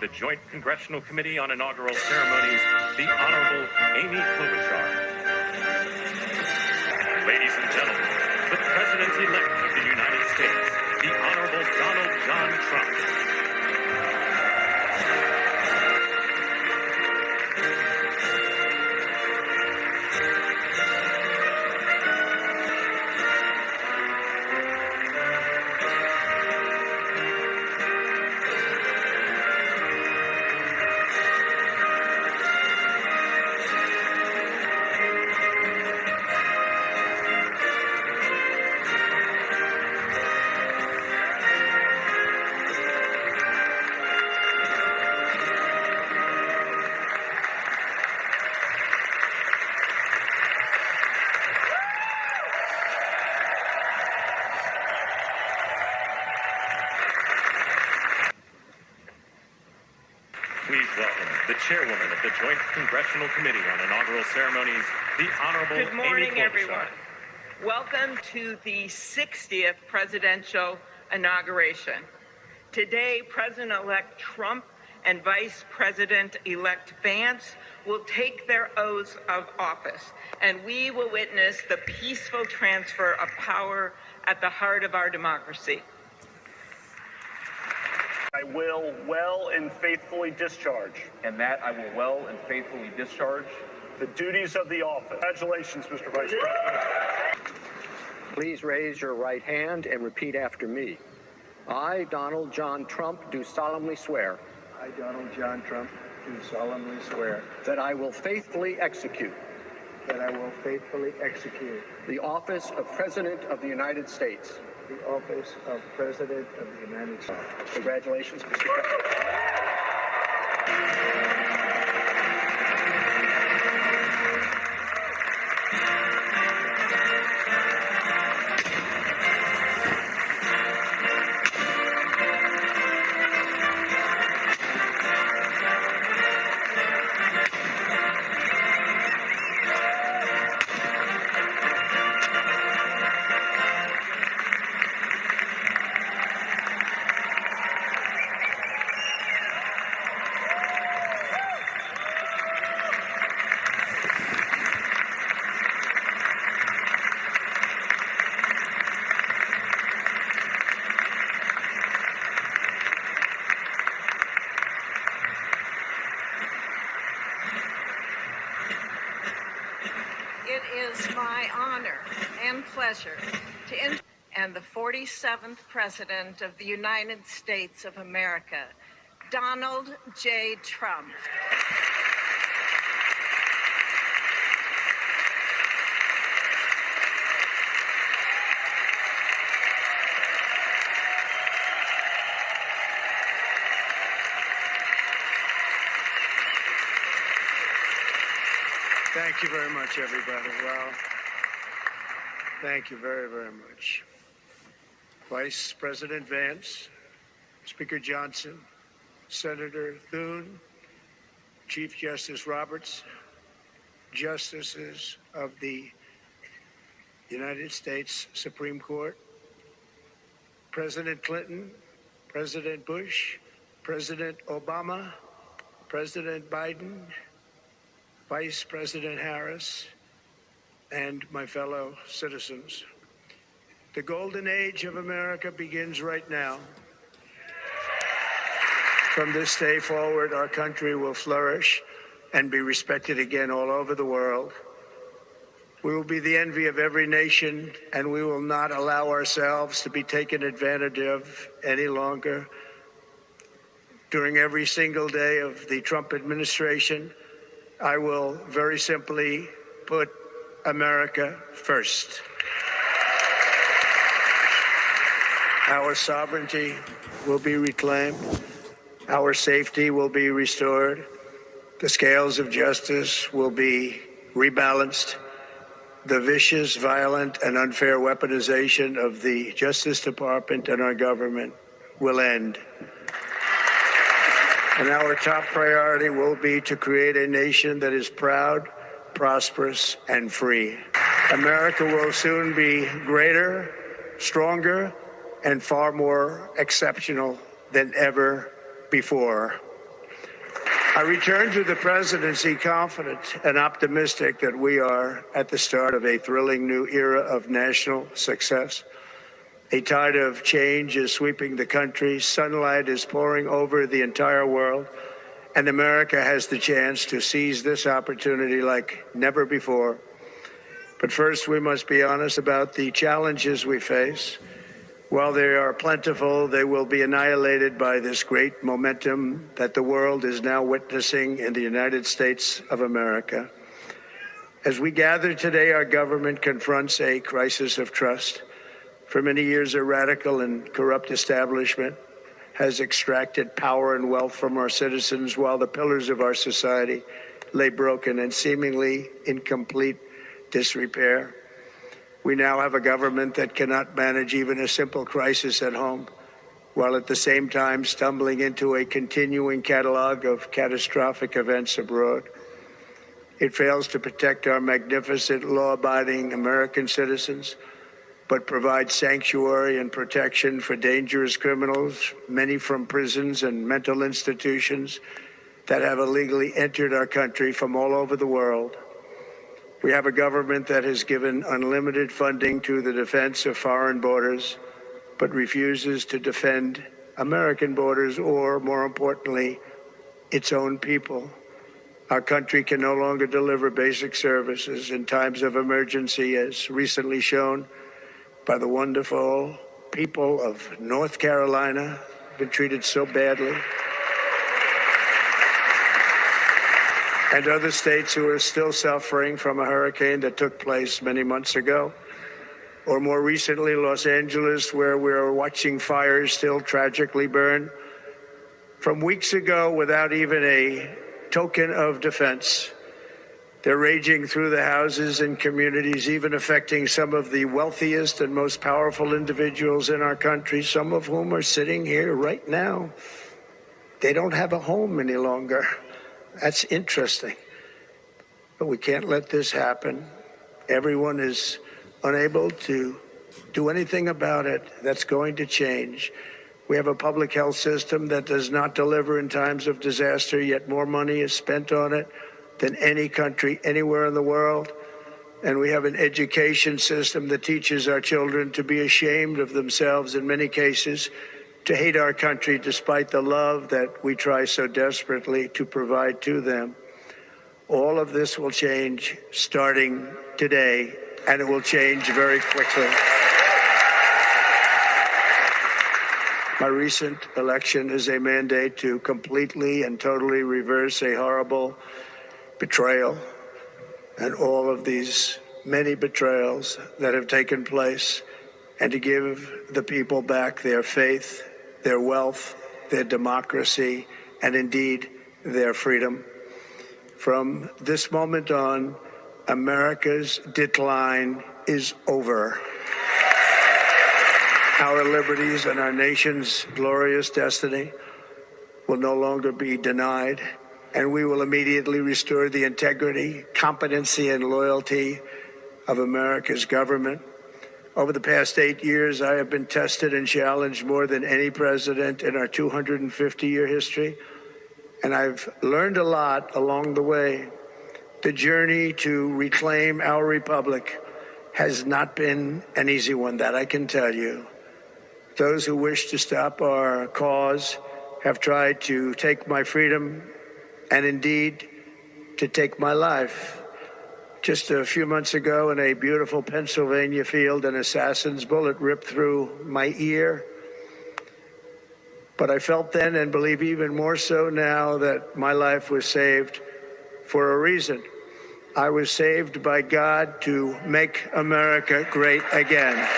the Joint Congressional Committee on Inaugural Ceremonies, the Honorable Amy Klobuchar. Ladies and gentlemen, the President-elect of the United States, the Honorable Donald John Trump. Please welcome the chairwoman of the Joint Congressional Committee on Inaugural Ceremonies, the Honorable Amy Klobuchar. Good morning, everyone. Welcome to the 60th presidential inauguration. Today, President-elect Trump and Vice President-elect Vance will take their oaths of office, and we will witness the peaceful transfer of power at the heart of our democracy. I will well and faithfully discharge. And that I will well and faithfully discharge. The duties of the office. Congratulations, Mr. Vice President. Please raise your right hand and repeat after me. I, Donald John Trump, do solemnly swear. I, Donald John Trump, do solemnly swear. That I will faithfully execute. That I will faithfully execute. The office of President of the United States. The office of President of the United States. Congratulations, Mr. President. It is my honor and pleasure to and the 47th President of the United States of America, Donald J. Trump. Thank you very much, everybody. Well, thank you very, very much. Vice President Vance, Speaker Johnson, Senator Thune, Chief Justice Roberts, Justices of the United States Supreme Court, President Clinton, President Bush, President Obama, President Biden, Vice President Harris, and my fellow citizens. The golden age of America begins right now. From this day forward, our country will flourish and be respected again all over the world. We will be the envy of every nation, and we will not allow ourselves to be taken advantage of any longer. During every single day of the Trump administration, I will very simply put America first. Our sovereignty will be reclaimed. Our safety will be restored. The scales of justice will be rebalanced. The vicious, violent, and unfair weaponization of the Justice Department and our government will end. And our top priority will be to create a nation that is proud, prosperous, and free. America will soon be greater, stronger, and far more exceptional than ever before. I return to the presidency confident and optimistic that we are at the start of a thrilling new era of national success. A tide of change is sweeping the country. Sunlight is pouring over the entire world. And America has the chance to seize this opportunity like never before. But first, we must be honest about the challenges we face. While they are plentiful, they will be annihilated by this great momentum that the world is now witnessing in the United States of America. As we gather today, our government confronts a crisis of trust. For many years, a radical and corrupt establishment has extracted power and wealth from our citizens while the pillars of our society lay broken and seemingly in complete disrepair. We now have a government that cannot manage even a simple crisis at home, while at the same time stumbling into a continuing catalog of catastrophic events abroad. It fails to protect our magnificent, law-abiding American citizens, but provides sanctuary and protection for dangerous criminals, many from prisons and mental institutions that have illegally entered our country from all over the world. We have a government that has given unlimited funding to the defense of foreign borders, but refuses to defend American borders or, more importantly, its own people. Our country can no longer deliver basic services in times of emergency, as recently shown by the wonderful people of North Carolina, been treated so badly, and other states who are still suffering from a hurricane that took place many months ago, or more recently, Los Angeles, where we're watching fires still tragically burn from weeks ago without even a token of defense. They're raging through the houses and communities, even affecting some of the wealthiest and most powerful individuals in our country, some of whom are sitting here right now. They don't have a home any longer. That's interesting. But we can't let this happen. Everyone is unable to do anything about it. That's going to change. We have a public health system that does not deliver in times of disaster, yet more money is spent on it than any country anywhere in the world. And we have an education system that teaches our children to be ashamed of themselves in many cases, to hate our country despite the love that we try so desperately to provide to them. All of this will change starting today, and it will change very quickly. My recent election is a mandate to completely and totally reverse a horrible betrayal and all of these many betrayals that have taken place, and to give the people back their faith, their wealth, their democracy, and indeed their freedom. From this moment on, America's decline is over. Our liberties and our nation's glorious destiny will no longer be denied, and we will immediately restore the integrity, competency, and loyalty of America's government. Over the past 8 years, I have been tested and challenged more than any president in our 250-year history, and I've learned a lot along the way. The journey to reclaim our republic has not been an easy one, that I can tell you. Those who wish to stop our cause have tried to take my freedom and indeed to take my life. Just a few months ago in a beautiful Pennsylvania field, an assassin's bullet ripped through my ear. But I felt then, and believe even more so now, that my life was saved for a reason. I was saved by God to make America great again.